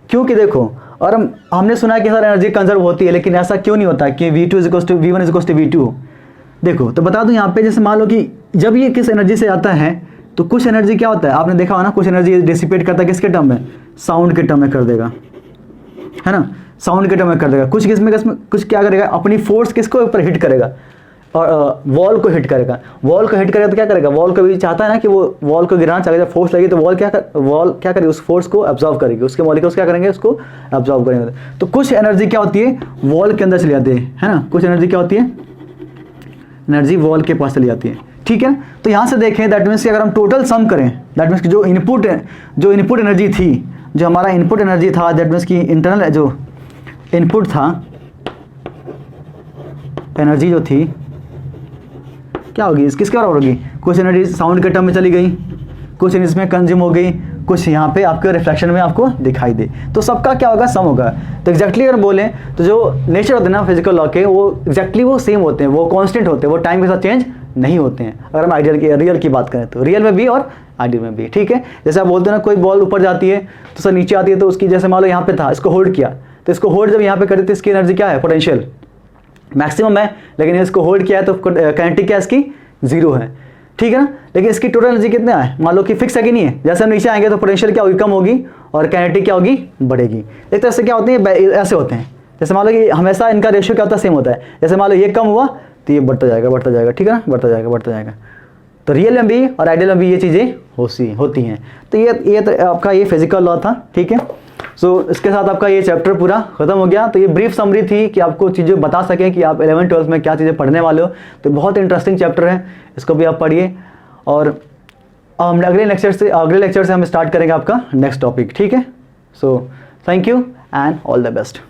क्योंकि देखो, और हमने सुना है कि सर एनर्जी कंजर्व होती है, लेकिन ऐसा क्यों नहीं होता कि v1 is equals to v2? देखो तो बता दूं यहाँ पे, जैसे मान लो कि जब ये किस एनर्जी से आता है तो कुछ एनर्जी क्या होता है, आपने देखा हो ना, कुछ एनर्जी डिसिपेट करता है किसके टर्म में? साउंड के टर्म में कर देगा, है ना? साउंड के टर्म में कर देगा। कुछ किस में कुछ क्या करेगा? अपनी फोर्स किसको ऊपर हिट करेगा? और वॉल को हिट करेगा। वॉल को हिट करेगा तो क्या करेगा, वॉल को भी चाहता है ना कि वो वॉल को गिराना चाहेगा, जब फोर्स लगेगी तो वॉल क्या करेगी, उस फोर्स को एब्जॉर्व करेगी, उसके मॉलिक्यूल्स क्या करेंगे, उसको एब्जॉर्व करेंगे। तो कुछ एनर्जी क्या होती है, वॉल के अंदर चली जाती है ना, कुछ एनर्जी क्या होती है, एनर्जी वॉल के पास चली जाती है, ठीक है। तो यहाँ से देखें दैट मीन्स कि अगर हम टोटल सम करें, दैट मीन्स कि जो इनपुट एनर्जी थी, जो हमारा इनपुट एनर्जी था, दैट मीन्स कि इंटरनल जो इनपुट था, एनर्जी जो थी क्या होगी, किसके बराबर होगी, कुछ एनर्जी साउंड के टर्म में चली गई, कुछ इसमें कंज्यूम हो गई, कुछ यहाँ पे आपके रिफ्लेक्शन में आपको दिखाई दे, तो सबका क्या होगा, सम होगा। तो एग्जैक्टली अगर बोलें तो जो नेचर होते हैं ना फिजिकल लॉ के, वो एग्जैक्टली वो सेम होते हैं, वो कांस्टेंट होते हैं, वो टाइम के साथ चेंज नहीं होते हैं। अगर हम रियल की बात करें तो रियल में भी और आइडियल में भी, ठीक है। जैसे आप बोलते हैं ना कोई बॉल ऊपर जाती है तो सर नीचे आती है, तो उसकी जैसे मान लो यहाँ पे था, इसको होल्ड किया, तो इसको होल्ड जब यहाँ पे करते तो इसकी एनर्जी क्या है, पोटेंशियल मैक्सिमम है, लेकिन इसको होल्ड किया है तो काइनेटिक क्या इसकी 0 है, ठीक है ना। लेकिन इसकी टोटल एनर्जी कितना है, मान लो कि फिक्स है कि नहीं है, जैसे हम नीचे आएंगे तो पोटेंशियल क्या होगी, कम होगी, और काइनेटिक क्या होगी, बढ़ेगी। एक तरह से क्या होते हैं, ऐसे होते हैं, जैसे मान लो कि हमेशा इनका रेशियो क्या होता है, सेम होता है। जैसे मान लो ये कम हुआ तो ये बढ़ता जाएगा, ठीक है ना, बढ़ता जाएगा। तो रियल में भी और आइडियल में भी ये चीज़ें होती हैं। तो ये तो आपका ये फिजिकल लॉ था, ठीक है। सो इसके साथ आपका ये चैप्टर पूरा खत्म हो गया। तो ये ब्रीफ समरी थी कि आपको चीज़ें बता सकें कि आप 11th-12th में क्या चीज़ें पढ़ने वाले हो। तो बहुत इंटरेस्टिंग चैप्टर है, इसको भी आप पढ़िए। और हम अगले लेक्चर से हम स्टार्ट करेंगे आपका नेक्स्ट टॉपिक, ठीक है। So thank you and all the best.